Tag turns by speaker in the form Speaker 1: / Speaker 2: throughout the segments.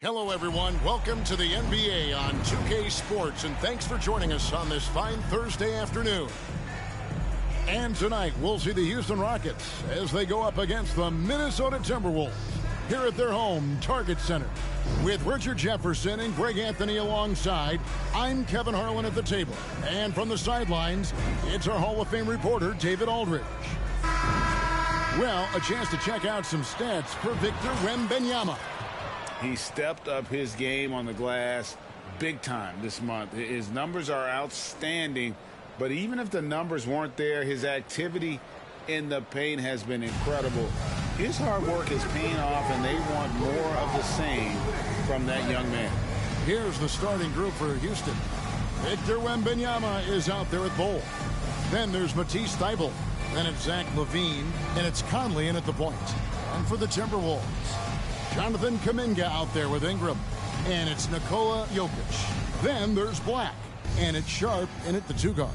Speaker 1: Hello, everyone. Welcome to the NBA on 2K Sports, and thanks for joining us on this fine Thursday afternoon. And tonight, we'll see the Houston Rockets as they go up against the Minnesota Timberwolves here at their home Target Center. With Richard Jefferson and Greg Anthony alongside, I'm Kevin Harlan at the table. And from the sidelines, it's our Hall of Fame reporter, David Aldridge. Well, a chance to check out some stats for Victor Wembanyama.
Speaker 2: He stepped up his game on the glass big time this month. His numbers are outstanding, but even if the numbers weren't there, his activity in the paint has been incredible. His hard work is paying off, and they want more of the same from that young man.
Speaker 1: Here's the starting group for Houston. Victor Wembanyama is out there at Bull. Then there's Matisse Thybulle. Then it's Zach LaVine, and it's Conley in at the point. And for the Timberwolves, Jonathan Kuminga out there with Ingram. And it's Nikola Jokic. Then there's Black. And it's Sharp in at the two guard.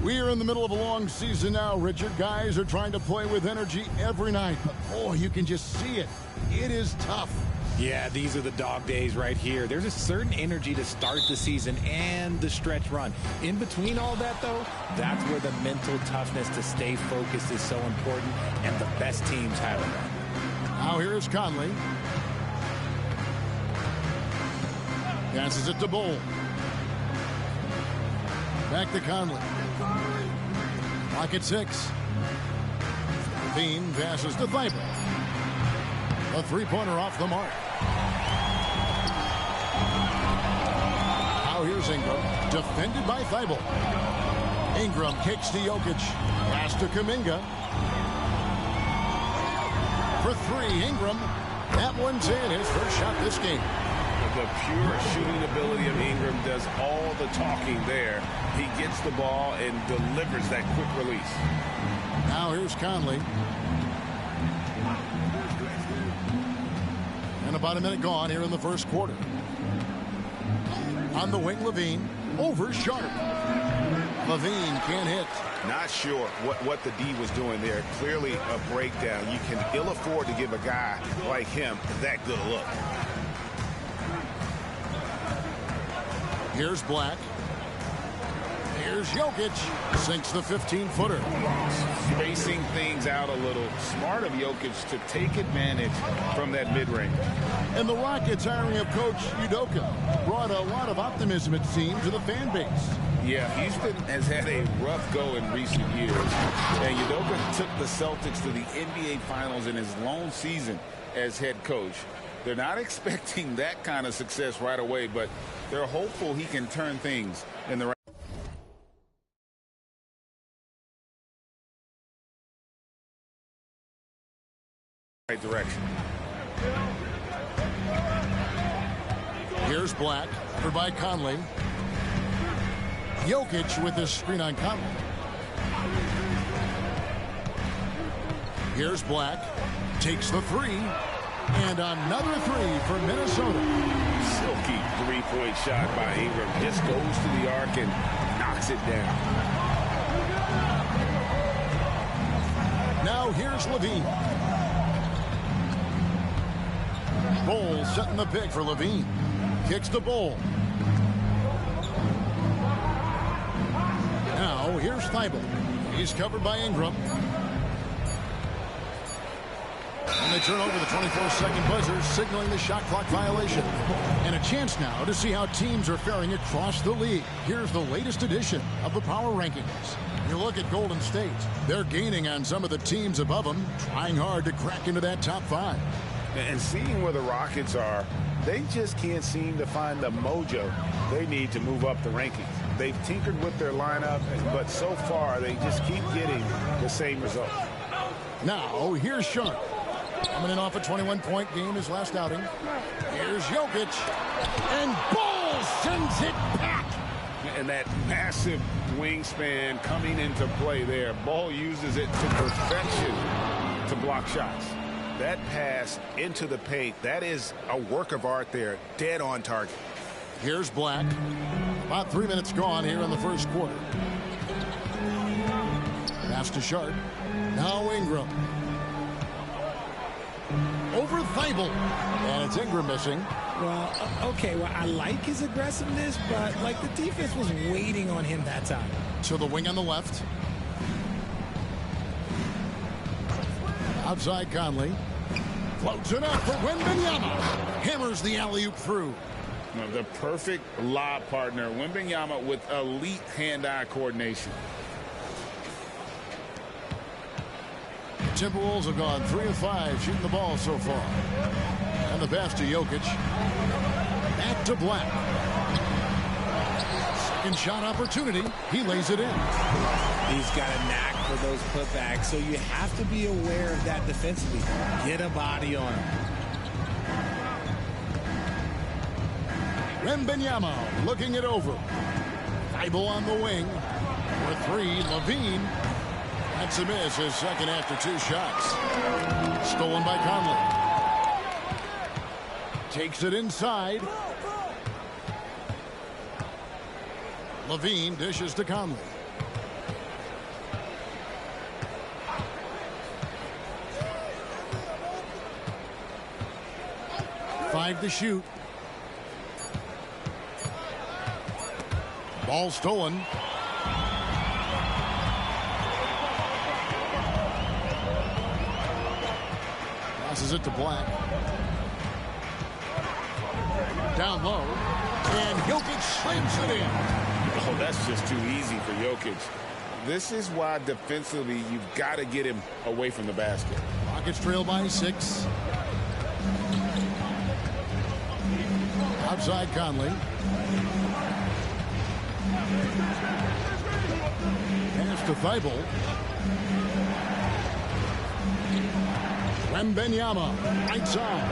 Speaker 1: We are in the middle of a long season now, Richard. Guys are trying to play with energy every night. But, boy, you can just see it. It is tough.
Speaker 3: Yeah, these are the dog days right here. There's a certain energy to start the season and the stretch run. In between all that, though, that's where the mental toughness to stay focused is so important, and the best teams have it.
Speaker 1: Now here's Conley. Passes it to Bull. Back to Conley. Clock at 6. Bean passes to Thybulle. A three-pointer off the mark. Now here's Ingram. Defended by Thybulle. Ingram kicks to Jokic. Pass to Kuminga. For three, Ingram. That one's in. His first shot this game.
Speaker 2: The pure shooting ability of Ingram does all the talking there. He gets the ball and delivers that quick release.
Speaker 1: Now here's Conley. And about a minute gone here in the first quarter. On the wing, LaVine. Over Sharp. LaVine can't hit.
Speaker 2: Not sure what the D was doing there. Clearly a breakdown. You can ill afford to give a guy like him that good a look.
Speaker 1: Here's Black. Here's Jokic. Sinks the 15-footer.
Speaker 2: Spacing things out a little. Smart of Jokic to take advantage from that mid-range.
Speaker 1: And the Rockets hiring of Coach Udoka brought a lot of optimism, it seems, to the fan base.
Speaker 2: Yeah, Houston has had a rough go in recent years. And Udoka took the Celtics to the NBA Finals in his lone season as head coach. They're not expecting that kind of success right away, but they're hopeful he can turn things in the right direction.
Speaker 1: Here's Black, covered by Conley. Jokic with this screen on Conley. Here's Black, takes the three, and another three for Minnesota.
Speaker 2: Silky three-point shot by Ingram. Just goes to the arc and knocks it down.
Speaker 1: Now here's LaVine. Bull setting the pick for LaVine. Kicks the Bull. Now here's Thybulle. He's covered by Ingram. And they turn over the 24-second buzzer, signaling the shot clock violation. And a chance now to see how teams are faring across the league. Here's the latest edition of the power rankings. You look at Golden State. They're gaining on some of the teams above them, trying hard to crack into that top 5.
Speaker 2: And seeing where the Rockets are, they just can't seem to find the mojo they need to move up the rankings. They've tinkered with their lineup, but so far they just keep getting the same result.
Speaker 1: Now here's Sharp. Coming in off a 21-point game his last outing. Here's Jokic. And Bull sends it back.
Speaker 2: And that massive wingspan coming into play there. Ball uses it to perfection to block shots. That pass into the paint, that is a work of art there. Dead on target.
Speaker 1: Here's Black. About 3 minutes gone here in the first quarter. Pass to Sharp. Now Ingram. over Thibault. And it's Ingram missing.
Speaker 3: Well, okay, well, I like his aggressiveness, but, like, the defense was waiting on him that time.
Speaker 1: To the wing on the left. Outside Conley. Floats it up for Wembanyama. Hammers the alley-oop through.
Speaker 2: The perfect lob partner. Wembanyama with elite hand-eye coordination.
Speaker 1: Timberwolves have gone 3 of 5 shooting the ball so far. And the pass to Jokic. Back to Black. Second shot opportunity. He lays it in.
Speaker 3: He's got a knack for those putbacks, so you have to be aware of that defensively. Get a body on him.
Speaker 1: Wembanyama looking it over. Thibault on the wing. For 3, Levine. That's a miss, his second after 2 shots. Stolen by Conley. Takes it inside. Levine dishes to Conley. Five to shoot. Ball stolen. Passes it to Black. Down low. And Jokic slams it in.
Speaker 2: Oh, that's just too easy for Jokic. This is why defensively you've got to get him away from the basket.
Speaker 1: Rockets trail by 6. Outside Conley. Pass to Thibault. Wembanyama, right side.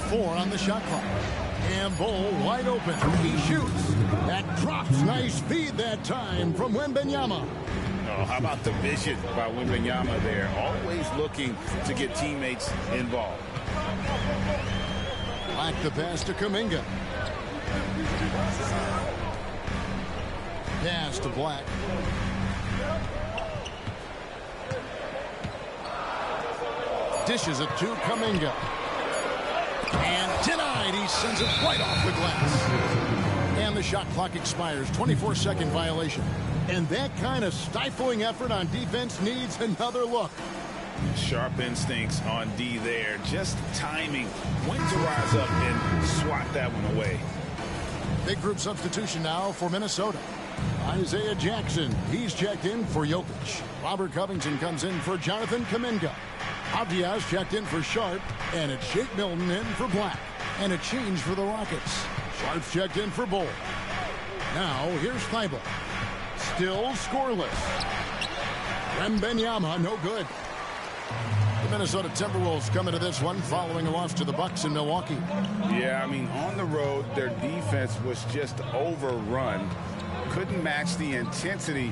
Speaker 1: 4 on the shot clock. And Bull wide open. He shoots. That drops. Nice feed that time from Wembanyama.
Speaker 2: Oh, how about the vision by Wembanyama there? Always looking to get teammates involved.
Speaker 1: Black the pass to Kuminga. Pass to Black. Dishes it to Kuminga. And denied. He sends it right off the glass. And the shot clock expires. 24-second violation. And that kind of stifling effort on defense needs another look.
Speaker 2: Sharp instincts on D there. Just timing. When to rise up and swat that one away.
Speaker 1: Big group substitution now for Minnesota. Isaiah Jackson, he's checked in for Jokic. Robert Covington comes in for Jonathan Kuminga. Abdias checked in for Sharp, and it's Shake Milton in for Black. And a change for the Rockets. Sharp's checked in for Bull. Now, here's Thibault. Still scoreless. Wembanyama, no good. The Minnesota Timberwolves coming to this one following a loss to the Bucks in Milwaukee.
Speaker 2: Yeah, I mean, on the road, their defense was just overrun. Couldn't match the intensity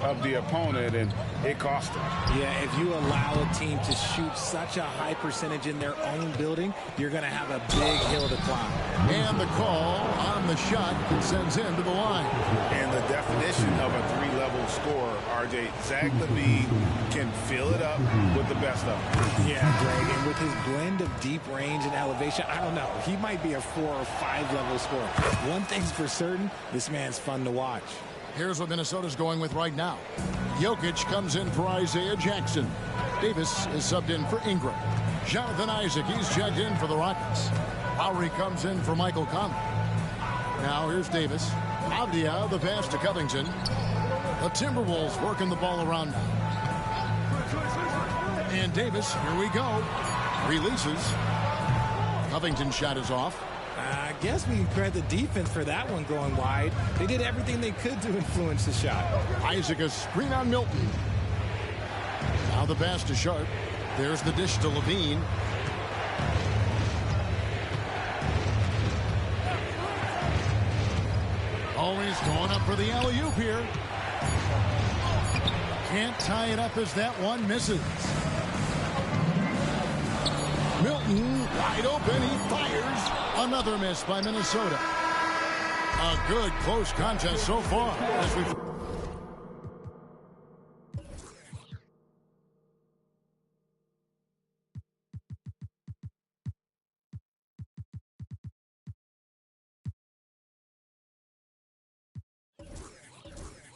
Speaker 2: of the opponent, and it cost them.
Speaker 3: Yeah, if you allow a team to shoot such a high percentage in their own building, you're going to have a big hill to climb.
Speaker 1: And the call on the shot that sends him to the line.
Speaker 2: And the definition of a three-level scorer, RJ, Zach LaVine can fill it up with the best of them.
Speaker 3: Yeah, Greg, and with his blend of deep range and elevation, I don't know. He might be a 4 or 5 level scorer. One thing's for certain, this man's fun to watch.
Speaker 1: Here's what Minnesota's going with right now. Jokic comes in for Isaiah Jackson. Davis is subbed in for Ingram. Jonathan Isaac, he's checked in for the Rockets. Lowry comes in for Michael Conley. Now here's Davis. Avdia, the pass to Covington. The Timberwolves working the ball around now. And Davis, here we go. Releases. Covington's shot is off.
Speaker 3: I guess we can credit the defense for that one going wide. They did everything they could to influence the shot.
Speaker 1: Isaac a screen on Milton. Now the pass to Sharp. There's the dish to Levine. Always going up for the alley-oop here. Can't tie it up as that one misses. Milton wide open. He fires. Another miss by Minnesota. A good close contest so far as we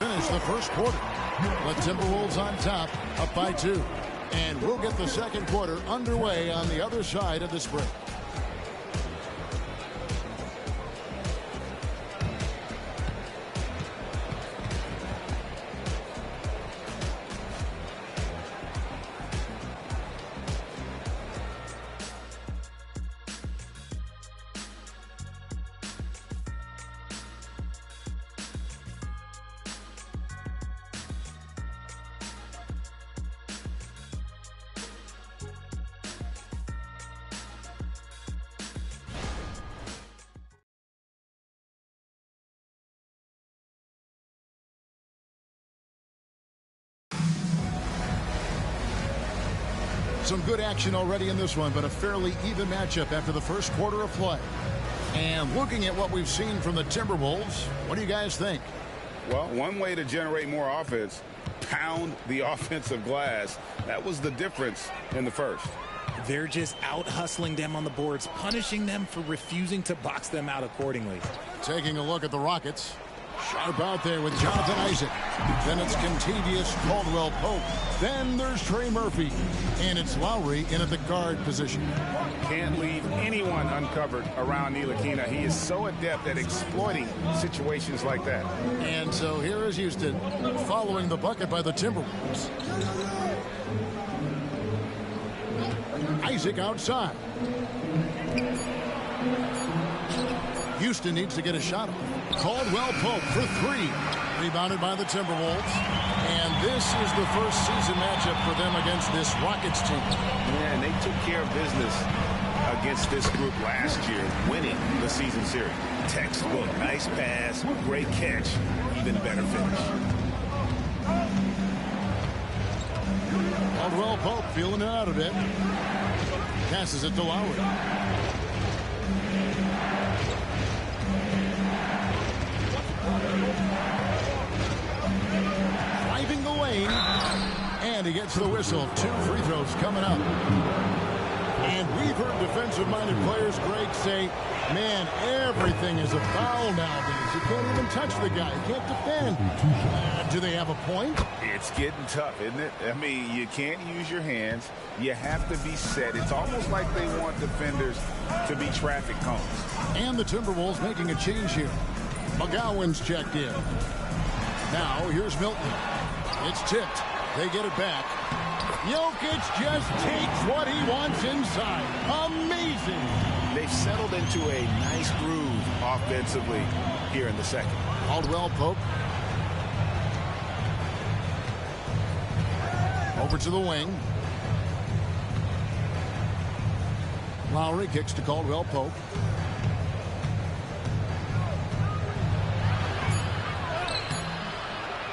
Speaker 1: finish the first quarter. The Timberwolves on top, up by 2. And we'll get the second quarter underway on the other side of this break. Some good action already in this one, but a fairly even matchup after the first quarter of play. And looking at what we've seen from the Timberwolves, what do you guys think?
Speaker 2: Well, one way to generate more offense, pound the offensive glass. That was the difference in the first.
Speaker 3: They're just out hustling them on the boards, punishing them for refusing to box them out accordingly.
Speaker 1: Taking a look at the Rockets. Sharp out there with Jonathan Isaac. Then it's Contavious Caldwell-Pope. Then there's Trey Murphy. And it's Lowry in at the guard position.
Speaker 2: Can't leave anyone uncovered around Ntilikina. He is so adept at exploiting situations like that.
Speaker 1: And so here is Houston following the bucket by the Timberwolves. Isaac outside. Houston needs to get a shot off. Caldwell-Pope for 3. Rebounded by the Timberwolves. And this is the first season matchup for them against this Rockets team.
Speaker 2: Yeah, and they took care of business against this group last year, winning the season series. Textbook, nice pass, great catch, even better finish.
Speaker 1: Caldwell-Pope feeling it out a bit. Passes it to Lowry. Driving the lane. And he gets the whistle. 2 free throws coming up. And we've heard defensive-minded players, Greg, say, man, everything is a foul nowadays. You can't even touch the guy. You can't defend. Do they have a point?
Speaker 2: It's getting tough, isn't it? I mean, you can't use your hands. You have to be set. It's almost like they want defenders to be traffic cones.
Speaker 1: And the Timberwolves making a change here. McGowan's checked in. Now, here's Milton. It's tipped. They get it back. Jokic just takes what he wants inside. Amazing.
Speaker 2: They've settled into a nice groove offensively here in the second.
Speaker 1: Caldwell-Pope. Over to the wing. Lowry kicks to Caldwell-Pope.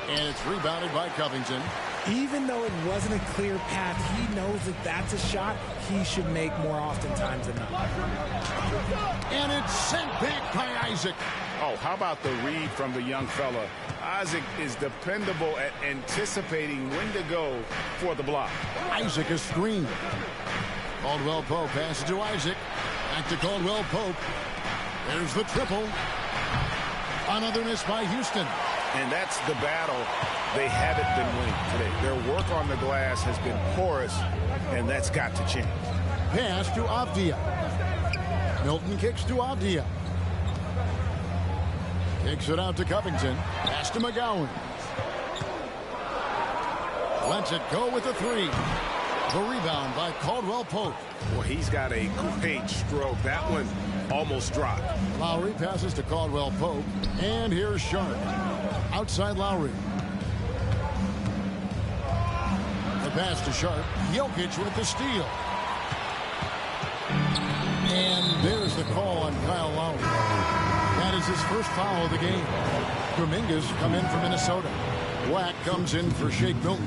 Speaker 1: And it's rebounded by Covington.
Speaker 3: Even though it wasn't a clear path, he knows that that's a shot he should make more oftentimes than not.
Speaker 1: And it's sent back by Isaac.
Speaker 2: Oh, how about the read from the young fella? Isaac is dependable at anticipating when to go for the block.
Speaker 1: Isaac is screened. Caldwell-Pope passes to Isaac. Back to Caldwell-Pope. There's the triple. Another miss by Houston.
Speaker 2: And that's the battle they haven't been winning today. Their work on the glass has been porous, and that's got to change.
Speaker 1: Pass to Avdia. Milton kicks to Avdia. Kicks it out to Covington. Pass to McGowan. Lets it go with the 3. The rebound by Caldwell-Pope.
Speaker 2: Well, he's got a great stroke. That one almost dropped.
Speaker 1: Lowry passes to Caldwell-Pope. And here's Sharp. Outside Lowry. The pass to Sharp. Jokic with the steal. And there's the call on Kyle Lowry. That is his first foul of the game. Dominguez come in for Minnesota. Black comes in for Shake Milton.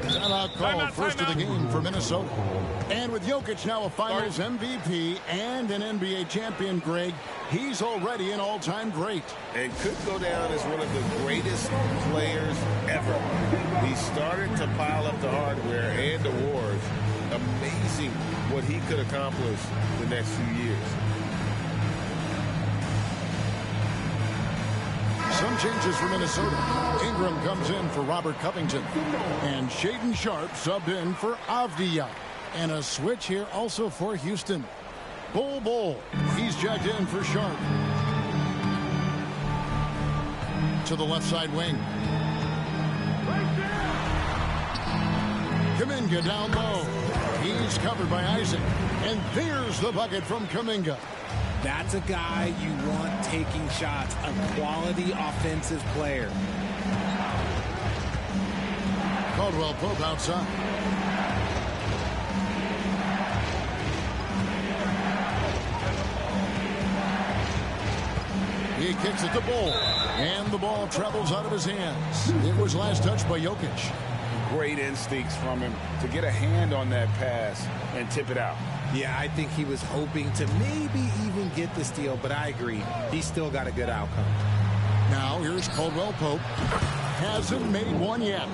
Speaker 1: Timeout called first of the game for Minnesota. And with Jokic now a Finals MVP and an NBA champion, Greg, he's already an all-time great.
Speaker 2: And could go down as one of the greatest players ever. He started to pile up the hardware and awards. Amazing what he could accomplish the next few years.
Speaker 1: changes for Minnesota. Ingram comes in for Robert Covington. And Shaden Sharp subbed in for Avdia. And a switch here also for Houston. Bull. He's checked in for Sharp. To the left side wing. Kuminga down low. He's covered by Isaac. And there's the bucket from Kuminga.
Speaker 3: That's a guy you want taking shots, a quality offensive player.
Speaker 1: Caldwell Pope outside. He kicks it to Bull. And the ball travels out of his hands. It was last touched by Jokic.
Speaker 2: Great instincts from him to get a hand on that pass and tip it out.
Speaker 3: Yeah, I think he was hoping to maybe even get the steal, but I agree. He still got a good outcome.
Speaker 1: Now here's Caldwell Pope. Hasn't made one yet.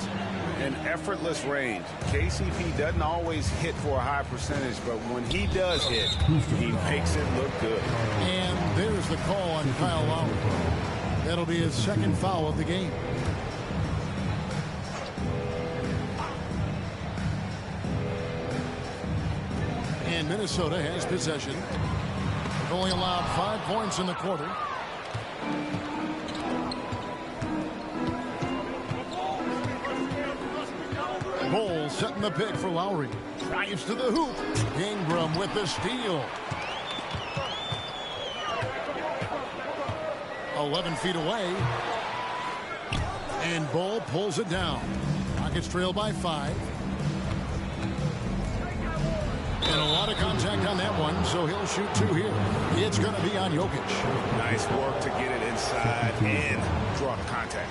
Speaker 2: An effortless range. KCP doesn't always hit for a high percentage, but when he does hit, he makes it look good.
Speaker 1: And there's the call on Kyle Lowry. That'll be his second foul of the game. And Minnesota has possession. They've only allowed 5 points in the quarter. Bull setting the pick for Lowry. Drives to the hoop. Ingram with the steal. 11 feet away. And Bull pulls it down. Rockets trail by 5. And a lot of contact on that one, so he'll shoot 2 here. It's going to be on Jokic.
Speaker 2: Nice work to get it inside and draw the contact.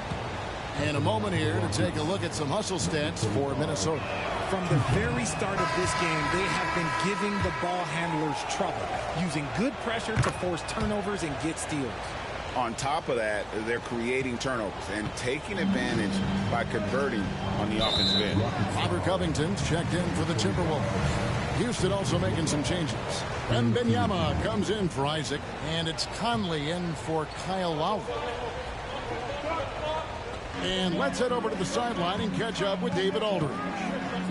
Speaker 1: And a moment here to take a look at some hustle stats for Minnesota.
Speaker 3: From the very start of this game, they have been giving the ball handlers trouble, using good pressure to force turnovers and get steals.
Speaker 2: On top of that, they're creating turnovers and taking advantage by converting on the offensive end.
Speaker 1: Robert Covington's checked in for the Timberwolves. Houston also making some changes. And Benyama comes in for Isaac, and it's Conley in for Kyle Lowry. And let's head over to the sideline and catch up with David Aldridge.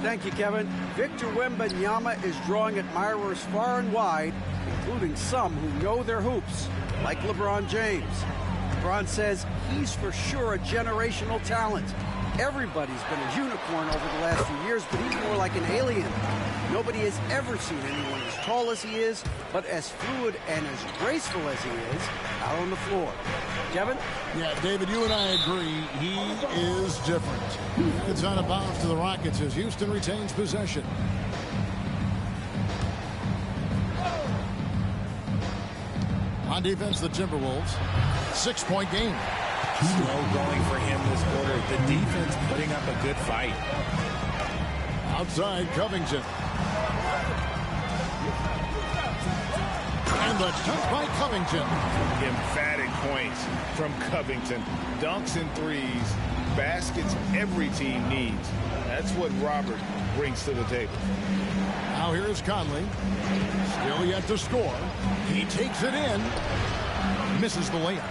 Speaker 4: Thank you, Kevin. Victor Wembanyama is drawing admirers far and wide, including some who know their hoops, like LeBron James. LeBron says he's for sure a generational talent. Everybody's been a unicorn over the last few years, but he's more like an alien. Nobody has ever seen anyone as tall as he is, but as fluid and as graceful as he is out on the floor. Kevin?
Speaker 1: Yeah, David, you and I agree. He is different. It's out of bounds to the Rockets as Houston retains possession. On defense, the Timberwolves. 6-point game.
Speaker 3: Slow going for him this quarter. The defense putting up a good fight.
Speaker 1: Outside, Covington. And the dunk by Covington.
Speaker 2: Emphatic points from Covington. Dunks and threes. Baskets every team needs. That's what Robert brings to the table.
Speaker 1: Now here's Conley. Still yet to score. He takes it in. Misses the layup.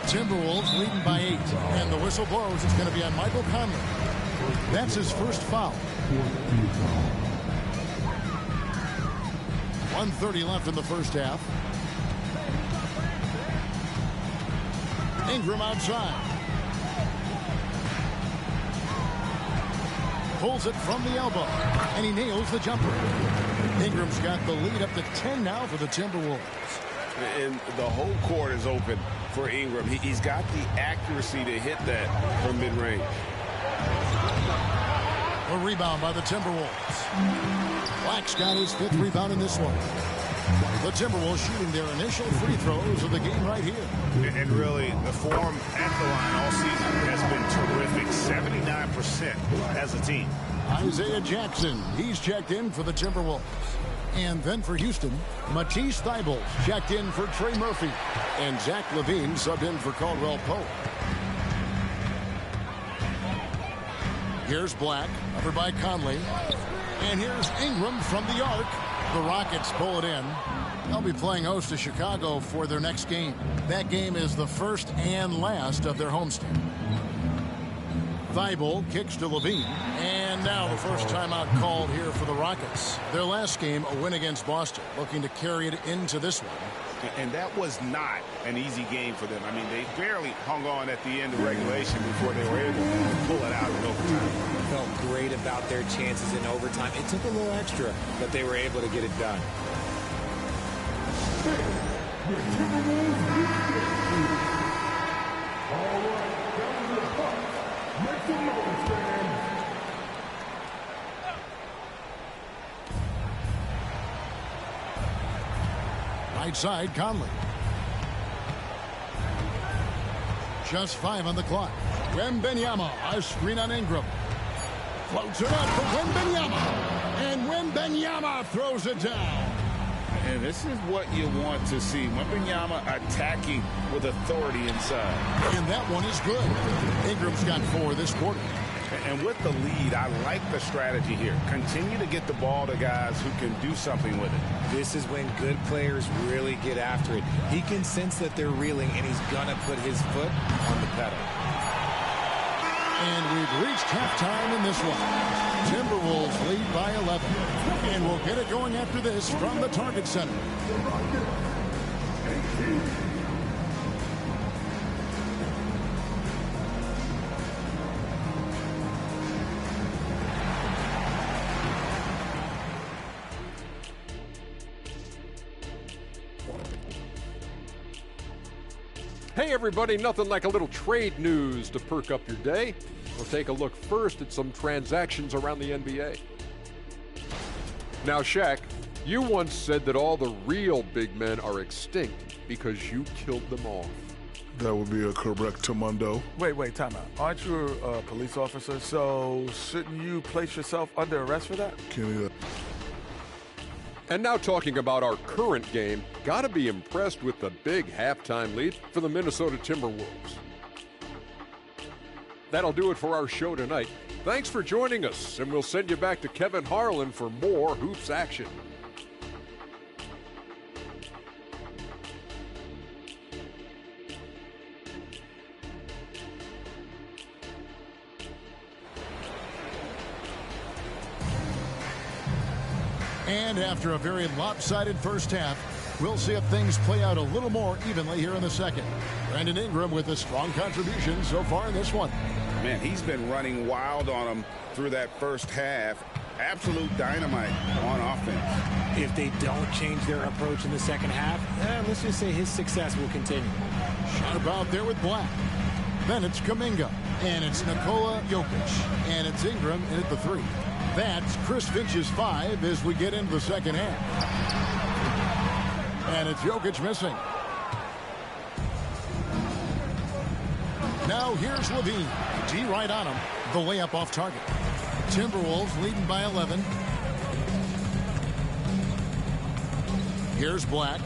Speaker 1: Timberwolves leading by 8. And the whistle blows. It's going to be on Michael Conley. That's his first foul. 1:30 left in the first half. Ingram outside. Pulls it from the elbow. And he nails the jumper. Ingram's got the lead up to 10 now for the Timberwolves.
Speaker 2: And the whole court is open for Ingram. He's got the accuracy to hit that from mid-range.
Speaker 1: A rebound by the Timberwolves. Black's got his 5th rebound in this one. The Timberwolves shooting their initial free throws of the game right here.
Speaker 2: And really, the form at the line all season has been terrific. 79% as a team.
Speaker 1: Isaiah Jackson, he's checked in for the Timberwolves. And then for Houston, Matisse Thybulle checked in for Trey Murphy. And Zach LaVine subbed in for Caldwell Pope. Here's Black, covered by Conley. And here's Ingram from the arc. The Rockets pull it in. They'll be playing host to Chicago for their next game. That game is the first and last of their homestand. Thibault kicks to Levine. And now the first timeout called here for the Rockets. Their last game, a win against Boston, looking to carry it into this one.
Speaker 2: And that was not an easy game for them. I mean, they barely hung on at the end of regulation before they were able to pull it out in overtime.
Speaker 3: Felt great about their chances in overtime. It took a little extra, but they were able to get it done.
Speaker 1: Right side, Conley. Just 5 on the clock. Wembanyama, a screen on Ingram. Floats it up for Wembanyama. And Wembanyama throws it down.
Speaker 2: And this is what you want to see. Wembanyama attacking with authority inside.
Speaker 1: And that one is good. Ingram's got 4 this quarter.
Speaker 2: And with the lead, I like the strategy here. Continue to get the ball to guys who can do something with it.
Speaker 3: This is when good players really get after it. He can sense that they're reeling, and he's going to put his foot on the pedal.
Speaker 1: And we've reached halftime in this one. Timberwolves lead by 11. And we'll get it going after this from the Target Center.
Speaker 5: Hey everybody, nothing like a little trade news to perk up your day. We'll take a look first at some transactions around the NBA. Now Shaq, you once said that all the real big men are extinct because you killed them off.
Speaker 6: That would be a correct Mundo.
Speaker 7: Wait, time out. Aren't you a police officer? So shouldn't you place yourself under arrest for that?
Speaker 6: Kenny,
Speaker 5: And now talking about our current game, gotta be impressed with the big halftime lead for the Minnesota Timberwolves. That'll do it for our show tonight. Thanks for joining us, and we'll send you back to Kevin Harlan for more hoops action.
Speaker 1: And after a very lopsided first half, we'll see if things play out a little more evenly here in the second. Brandon Ingram with a strong contribution so far in this one.
Speaker 2: Man, he's been running wild on them through that first half. Absolute dynamite on offense.
Speaker 3: If they don't change their approach in the second half, let's just say his success will continue.
Speaker 1: Sharp out there with Black. Then it's Kuminga. And it's Nikola Jokic. And it's Ingram in at the 3. That's Chris Finch's 5 as we get into the second half. And it's Jokic missing. Now here's Levine. D right on him. The layup off target. Timberwolves leading by 11. Here's Black.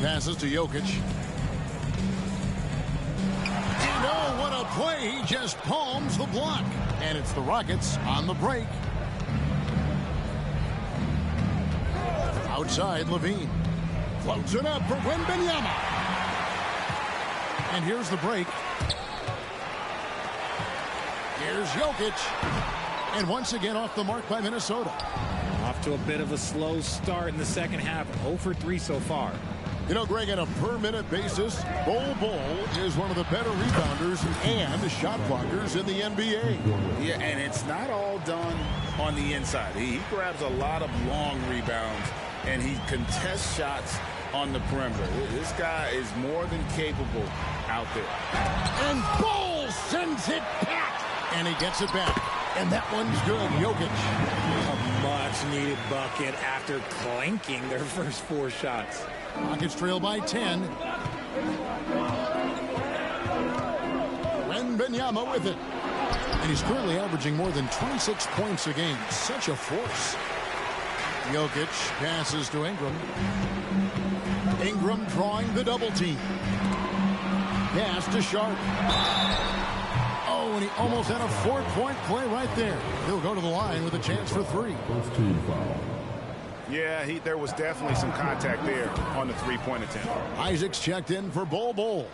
Speaker 1: Passes to Jokic. And oh, what a play. He just palms the block. And it's the Rockets on the break. Outside, Levine. Floats it up for Wembanyama. And here's the break. Here's Jokic. And once again off the mark by Minnesota.
Speaker 3: Off to a bit of a slow start in the second half. 0 for 3 so far.
Speaker 1: You know, Greg, on a per-minute basis, Bol is one of the better rebounders and shot blockers in the NBA.
Speaker 2: Yeah, and it's not all done on the inside. He grabs a lot of long rebounds, and he contests shots on the perimeter. This guy is more than capable out there.
Speaker 1: And Bol sends it back. And he gets it back. And that one's good. Jokic.
Speaker 3: A much-needed bucket after clanking their first 4 shots.
Speaker 1: Rockets trail by 10. Wembanyama with it. And he's currently averaging more than 26 points a game. Such a force. Jokic passes to Ingram. Ingram drawing the double team. Pass to Sharp. Oh, and he almost had a 4-point play right there. He'll go to the line with a chance for 3.
Speaker 2: Yeah, there was definitely some contact there on the three-point attempt.
Speaker 1: Isaac's checked in for Bol.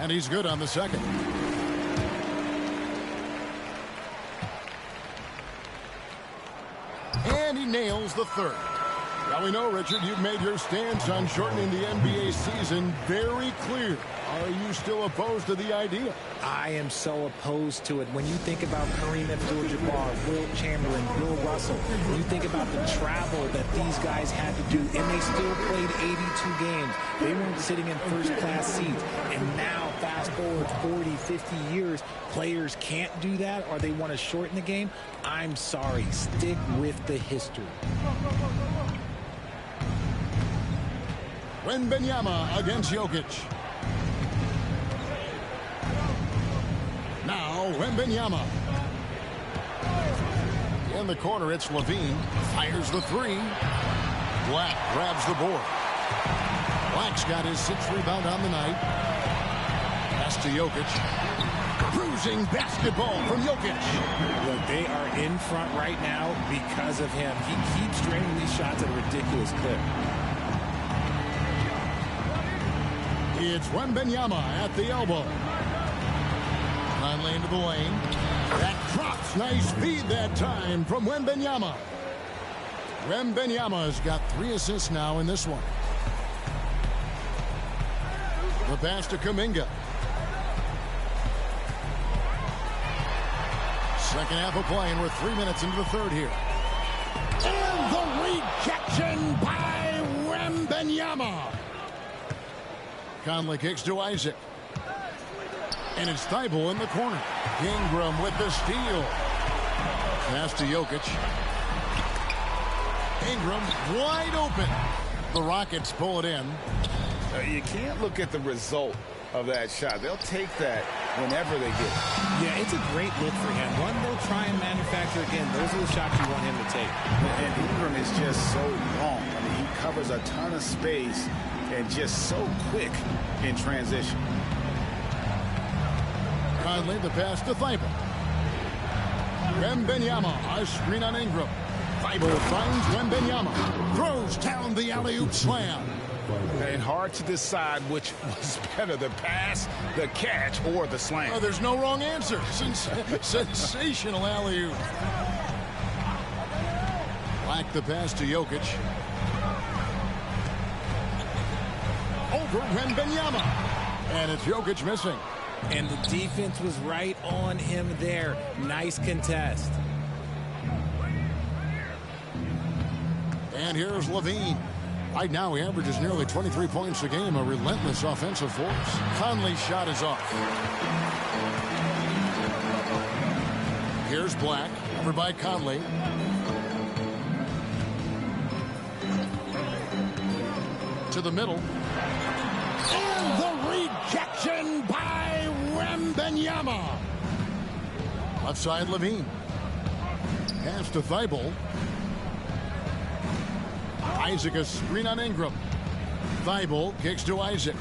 Speaker 1: And he's good on the second. And he nails the third. Now we know, Richard, you've made your stance on shortening the NBA season very clear. Are you still opposed to the idea?
Speaker 3: I am so opposed to it. When you think about Kareem Abdul-Jabbar, Wilt Chamberlain, Bill Russell, you think about the travel that these guys had to do, and they still played 82 games. They weren't sitting in first-class seats. And now, fast forward 40, 50 years, players can't do that, or they want to shorten the game. I'm sorry. Stick with the history.
Speaker 1: Wembanyama against Jokic. Now Wembanyama. In the corner, it's Levine. Fires the three. Black grabs the board. Black's got his 6th rebound on the night. Pass to Jokic. Cruising basketball from Jokic.
Speaker 3: Look, they are in front right now because of him. He keeps draining these shots at a ridiculous clip.
Speaker 1: It's Wembanyama at the elbow. Conley into the lane. That drops. Nice feed that time from Wembanyama. Wembanyama's got 3 assists now in this one. The pass to Kuminga. Second half of playing. We're 3 minutes into the third here. And the rejection by Wembanyama. Conley kicks to Isaac. And it's Thibault in the corner. Ingram with the steal. Pass to Jokic. Ingram wide open. The Rockets pull it in.
Speaker 2: You can't look at the result of that shot. They'll take that whenever they get it.
Speaker 3: Yeah, it's a great look for him. One they'll try and manufacture again. Those are the shots you want him to take.
Speaker 2: And Ingram is just so long. I mean, he covers a ton of space and just so quick in transition.
Speaker 1: Conley, the pass to Thibault. Wembanyama, a screen on Ingram. Thibault finds Wembanyama. Throws down the alley-oop slam.
Speaker 2: And hard to decide which was better, the pass, the catch, or the slam.
Speaker 1: Oh, there's no wrong answer. Sensational alley-oop. Black the pass to Jokic. Over Wembanyama. And it's Jokic missing.
Speaker 3: And the defense was right on him there. Nice contest.
Speaker 1: And here's Levine. Right now he averages nearly 23 points a game, a relentless offensive force. Conley's shot is off. Here's Black, over by Conley. To the middle. And the rejection by Wembanyama. Left side, Levine. Pass to Thibault. Isaac a screen on Ingram. Thibault kicks to Isaac.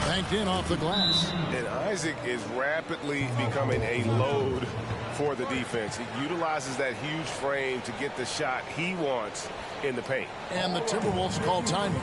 Speaker 1: Banked in off the glass.
Speaker 8: And Isaac is rapidly becoming a load for the defense. He utilizes that huge frame to get the shot he wants in the paint.
Speaker 1: And the Timberwolves call time.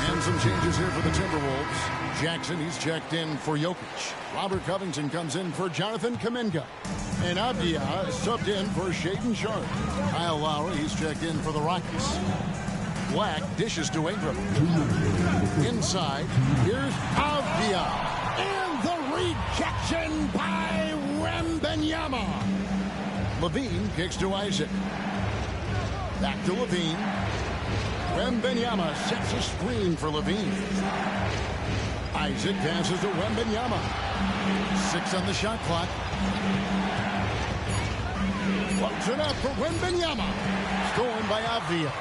Speaker 1: And some changes here for the Timberwolves. Jackson, he's checked in for Jokic. Robert Covington comes in for Jonathan Kuminga. And Avdia subbed in for Shaedon Sharpe. Kyle Lowry, he's checked in for the Rockets. Black dishes to Ingram. Inside, here's Avdia. And the rejection by Wembanyama. Levine kicks to Isaac. Back to Levine. Wembanyama sets a screen for Levine. Isaac passes to Wembanyama. 6 on the shot clock. Floats it up for Wembanyama. Stolen by Avdia.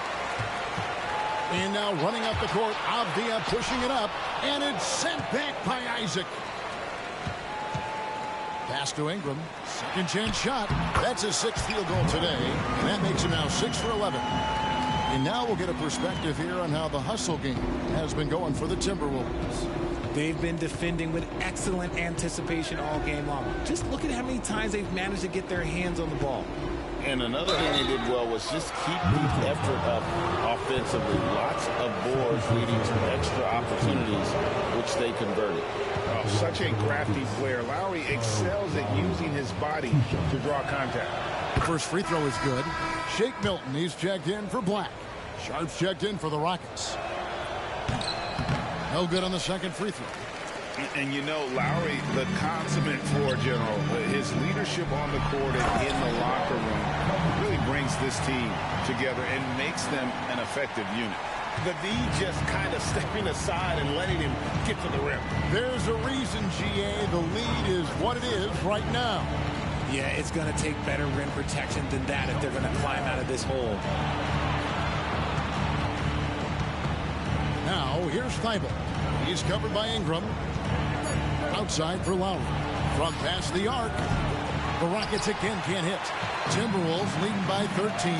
Speaker 1: And now running up the court, Avdia pushing it up. And it's sent back by Isaac. Pass to Ingram. Second chance shot. That's his 6th field goal today. And that makes him now 6 for 11. And now we'll get a perspective here on how the hustle game has been going for the Timberwolves.
Speaker 3: They've been defending with excellent anticipation all game long. Just look at how many times they've managed to get their hands on the ball.
Speaker 2: And another thing they did well was just keep the effort up offensively. Lots of boards leading to extra opportunities, which they converted.
Speaker 8: Oh, such a crafty player. Lowry excels at using his body to draw contact.
Speaker 1: The first free throw is good. Shake Milton, he's checked in for Black. Sharp's checked in for the Rockets. No good on the second free throw.
Speaker 2: And you know, Lowry, the consummate floor general, his leadership on the court and in the locker room really brings this team together and makes them an effective unit. The D just kind of stepping aside and letting him get to the rim.
Speaker 1: There's a reason, GA, the lead is what it is right now.
Speaker 3: Yeah, it's going to take better rim protection than that if they're going to climb out of this hole.
Speaker 1: Now, here's Thibault. He's covered by Ingram. Outside for Lowry. From past the arc. The Rockets again can't hit. Timberwolves leading by 13.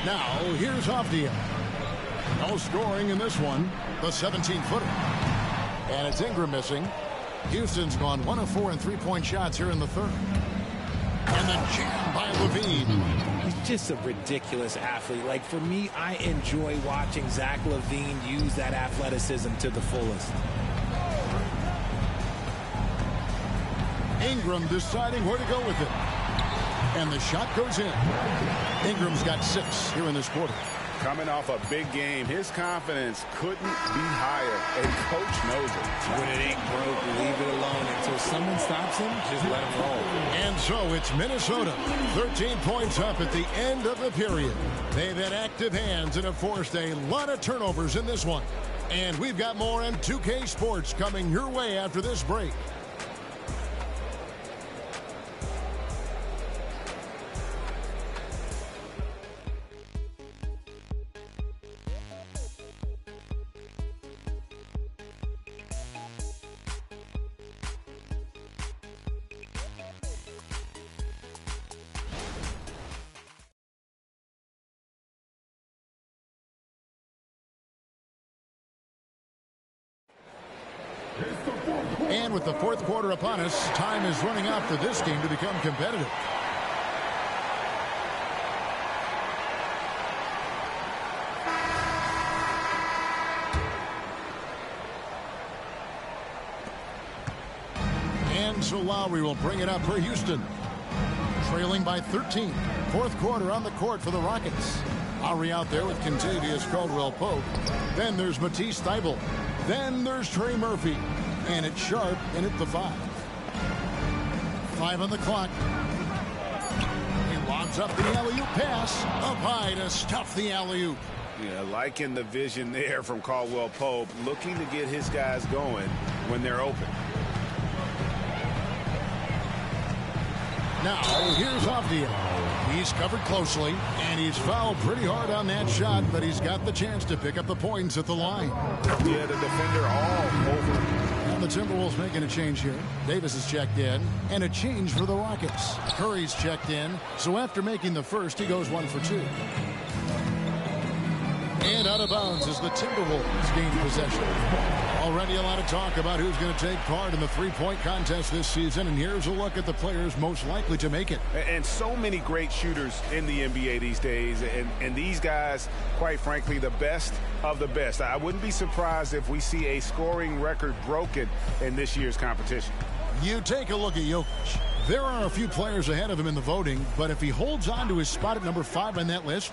Speaker 1: Now, here's Avdia. No scoring in this one. The 17-footer. And it's Ingram missing. Houston's gone 1 of 4 in three-point shots here in the third. And the jam by Levine.
Speaker 3: He's just a ridiculous athlete. Like, for me, I enjoy watching Zach LaVine use that athleticism to the fullest.
Speaker 1: Ingram deciding where to go with it. And the shot goes in. Ingram's got 6 here in this quarter.
Speaker 2: Coming off a big game, his confidence couldn't be higher, and coach knows it.
Speaker 3: When it ain't broke, leave it alone. Until someone stops him, just let him roll.
Speaker 1: And so it's Minnesota, 13 points up at the end of the period. They've had active hands and have forced a lot of turnovers in this one. And we've got more on 2K Sports coming your way after this break. And with the fourth quarter upon us, time is running out for this game to become competitive. And so Lowry will bring it up for Houston. Trailing by 13. Fourth quarter on the court for the Rockets. Lowry out there with Kentavious Caldwell-Pope. Then there's Matisse Thybulle. Then there's Trey Murphy. And it's Sharp in at the 5. 5 on the clock. He lobs up the alley-oop pass. Up high to stuff the alley-oop.
Speaker 2: Yeah, liking the vision there from Caldwell-Pope, looking to get his guys going when they're open.
Speaker 1: Now, here's Avdia. He's covered closely, and he's fouled pretty hard on that shot, but he's got the chance to pick up the points at the line.
Speaker 2: Yeah, the defender all over.
Speaker 1: And the Timberwolves making a change here. Davis is checked in, and a change for the Rockets. Curry's checked in, so after making the first, he goes 1 for 2. And out of bounds as the Timberwolves gain possession. Already a lot of talk about who's going to take part in the three-point contest this season, and here's a look at the players most likely to make it.
Speaker 8: And so many great shooters in the NBA these days, and these guys, quite frankly, the best of the best. I wouldn't be surprised if we see a scoring record broken in this year's competition.
Speaker 1: You take a look at Jokic. There are a few players ahead of him in the voting, but if he holds on to his spot at number 5 on that list,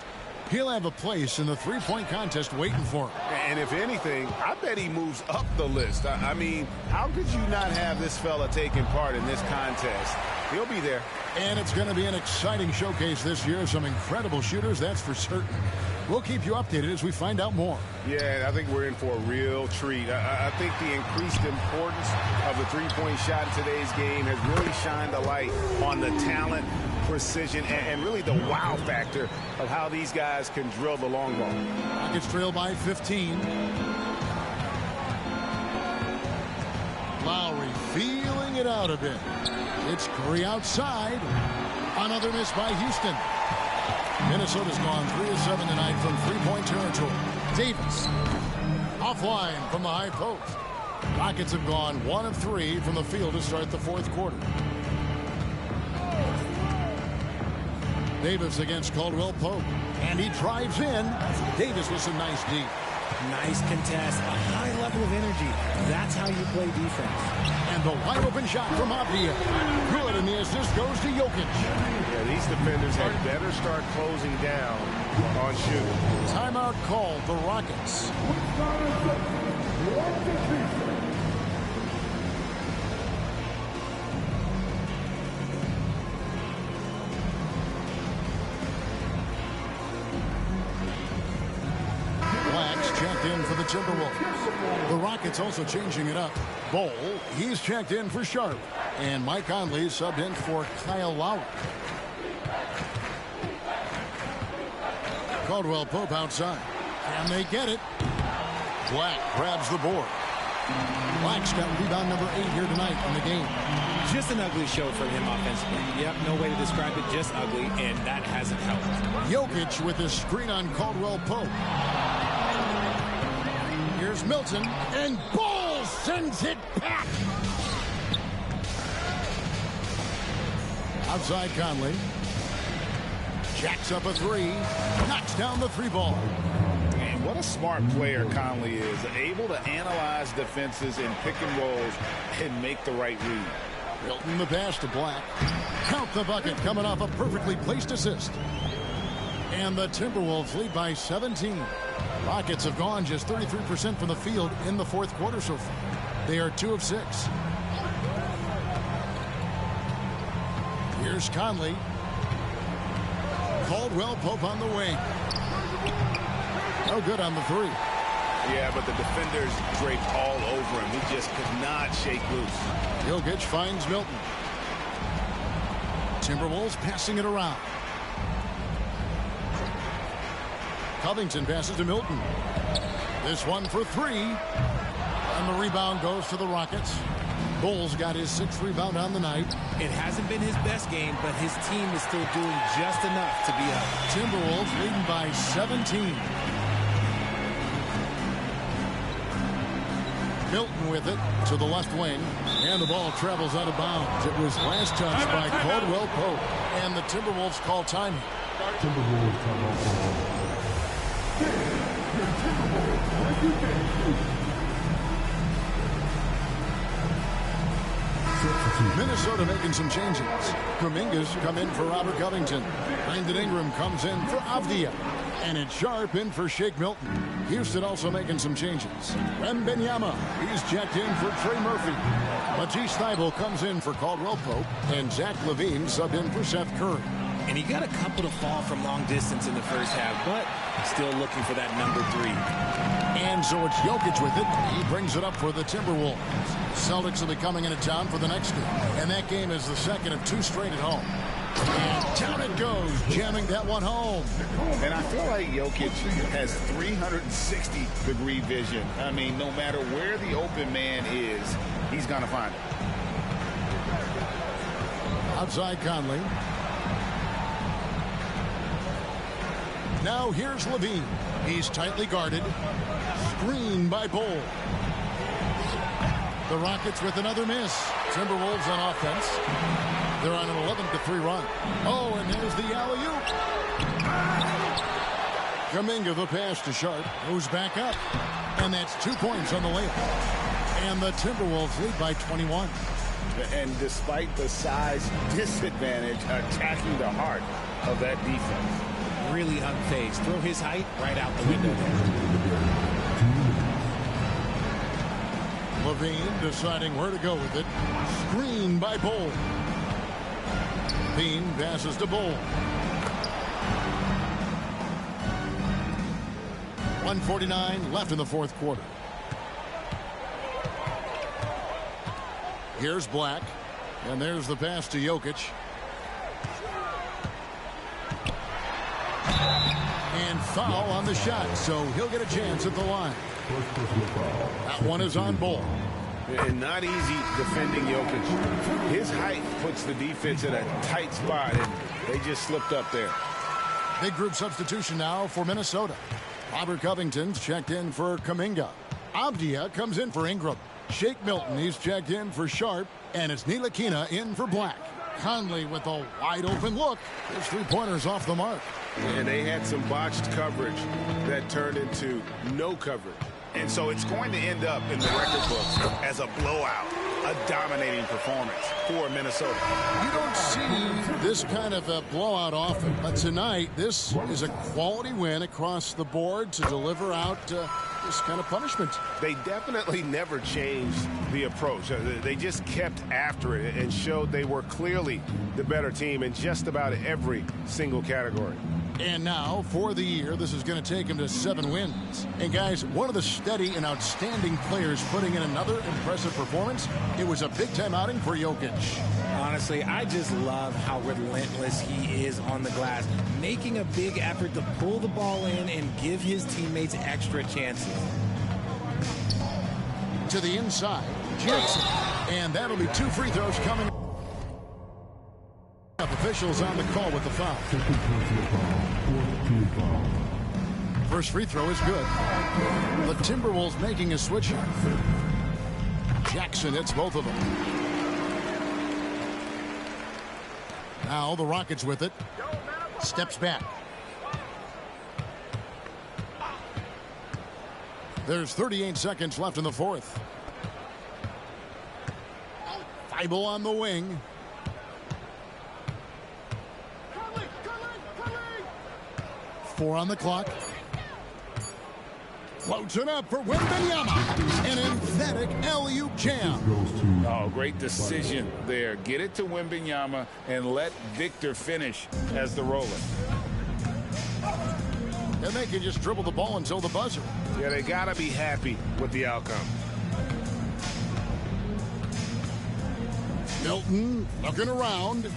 Speaker 1: he'll have a place in the three-point contest waiting for him.
Speaker 2: And if anything, I bet he moves up the list. I mean, how could you not have this fella taking part in this contest? He'll be there.
Speaker 1: And it's going to be an exciting showcase this year. Some incredible shooters, that's for certain. We'll keep you updated as we find out more.
Speaker 8: Yeah, I think we're in for a real treat. I think the increased importance of the three-point shot in today's game has really shined a light on the talent, precision, and really the wow factor of how these guys can drill the long ball.
Speaker 1: Rockets trail by 15. Lowry feeling it out a bit. It's Curry outside. Another miss by Houston. Minnesota's gone 3 of 7 tonight from three-point territory. Davis offline from the high post. Rockets have gone 1 of 3 from the field to start the fourth quarter. Davis against Caldwell Pope. And he drives in. Davis with some nice D.
Speaker 3: Nice contest, a high level of energy. That's how you play defense.
Speaker 1: And the wide open shot from Avdia. Good, and the assist goes to Jokic.
Speaker 8: Yeah, these defenders had better start closing down on shooting.
Speaker 1: Timeout called, the Rockets. Checked in for the Timberwolves. The Rockets also changing it up. Bol, he's checked in for Sharp. And Mike Conley subbed in for Kyle Lowry. Caldwell Pope outside. And they get it. Black grabs the board. Black's got rebound number 8 here tonight in the game.
Speaker 3: Just an ugly show for him offensively. Yep, no way to describe it, just ugly, and that hasn't helped.
Speaker 1: Jokic with his screen on Caldwell Pope. Here's Milton, and Ball sends it back. Outside Conley. Jacks up a 3. Knocks down the 3 ball.
Speaker 2: And what a smart player Conley is. Able to analyze defenses in pick and rolls and make the right read.
Speaker 1: Milton the pass to Black. Count the bucket coming off a perfectly placed assist. And the Timberwolves lead by 17. Rockets have gone just 33% from the field in the fourth quarter so far. They are 2 of 6. Here's Conley. Caldwell Pope on the wing. No good on the 3.
Speaker 8: Yeah, but the defenders draped all over him. He just could not shake loose.
Speaker 1: Jokic finds Milton. Timberwolves passing it around. Covington passes to Milton. This one for 3. And the rebound goes to the Rockets. Bulls got his 6th rebound on the night.
Speaker 3: It hasn't been his best game, but his team is still doing just enough to be up.
Speaker 1: Timberwolves leading by 17. Milton with it to the left wing. And the ball travels out of bounds. It was last touched by Caldwell Pope. And the Timberwolves call time. Minnesota making some changes. Kuminga's come in for Robert Covington. Brandon Ingram comes in for Avdia. And it's Sharp in for Shake Milton. Houston also making some changes. Wembanyama, he's checked in for Trey Murphy. Matisse Thybulle comes in for Caldwell Pope. And Zach LaVine subbed in for Seth Curry.
Speaker 3: And he got a couple to fall from long distance in the first half, but still looking for that number 3.
Speaker 1: And so it's Jokic with it. He brings it up for the Timberwolves. Celtics will be coming into town for the next game. And that game is the second of 2 straight at home. And down it goes, jamming that one home.
Speaker 2: And I feel like Jokic has 360-degree vision. I mean, no matter where the open man is, he's going to find it.
Speaker 1: Outside Conley. Now here's LaVine. He's tightly guarded. Screened by Bol. The Rockets with another miss. Timberwolves on offense. They're on an 11-3 run. Oh, and there's the alley-oop. Kuminga the pass to Sharp. Goes back up. And that's 2 points on the layup. And the Timberwolves lead by 21.
Speaker 2: And despite the size disadvantage, attacking the heart of that defense.
Speaker 3: Really unfazed. Throw his height right out the window there.
Speaker 1: LaVine deciding where to go with it. Screen by Bol. Bean passes to Bol. 1:49 left in the fourth quarter. Here's Black. And there's the pass to Jokic. And foul on the shot, so he'll get a chance at the line. That one is on Bol.
Speaker 8: And not easy defending Jokic. His height puts the defense in a tight spot, and they just slipped up there.
Speaker 1: Big group substitution now for Minnesota. Robert Covington's checked in for Kuminga. Avdia comes in for Ingram. Shake Milton, he's checked in for Sharp. And it's Ntilikina in for Black. Conley with a wide open look. His three-pointers off the mark.
Speaker 8: And they had some botched coverage that turned into no coverage. And so it's going to end up in the record books as a blowout, a dominating performance for Minnesota.
Speaker 1: You don't see this kind of a blowout often, but tonight this is a quality win across the board to deliver out this kind of punishment.
Speaker 8: They definitely never changed the approach. They just kept after it and showed they were clearly the better team in just about every single category.
Speaker 1: And now, for the year, this is going to take him to 7 wins. And guys, one of the steady and outstanding players putting in another impressive performance. It was a big-time outing for Jokic.
Speaker 3: Honestly, I just love how relentless he is on the glass, making a big effort to pull the ball in and give his teammates extra chances.
Speaker 1: To the inside, Jackson. And that'll be 2 free throws coming. Officials on the call with the foul. First free throw is good. The Timberwolves making a switch here. Jackson hits both of them. Now the Rockets with it. Steps back. There's 38 seconds left in the fourth. Thibault on the wing. Four on the clock. Floats it up for Wembanyama. An emphatic alley-oop jam.
Speaker 2: Oh, great decision there. Get it to Wembanyama and let Victor finish as the roller.
Speaker 1: And they can just dribble the ball until the buzzer.
Speaker 8: Yeah, they got to be happy with the outcome.
Speaker 1: Milton looking around.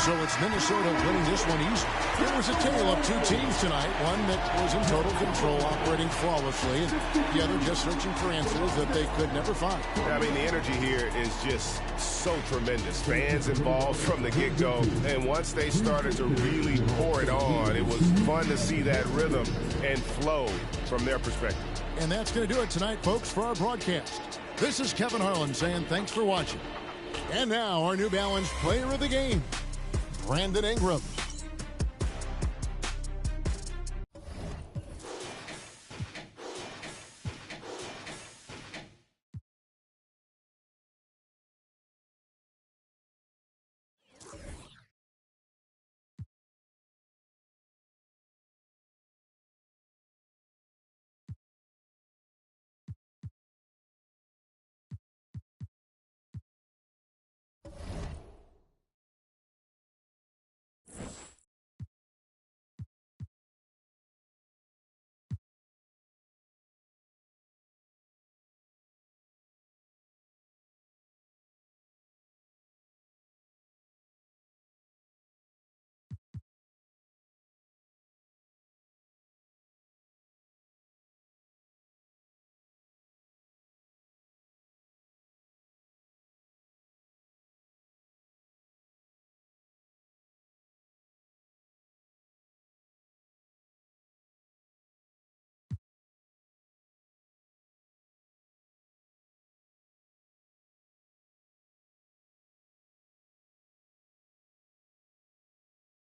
Speaker 1: So it's Minnesota winning this one easy. There was a tale of 2 teams tonight. One that was in total control, operating flawlessly, and the other just searching for answers that they could never find.
Speaker 8: I mean, the energy here is just so tremendous. Fans involved from the get-go, and once they started to really pour it on, it was fun to see that rhythm and flow from their perspective.
Speaker 1: And that's going to do it tonight, folks, for our broadcast. This is Kevin Harlan saying thanks for watching. And now our New Balance player of the game, Brandon Ingram.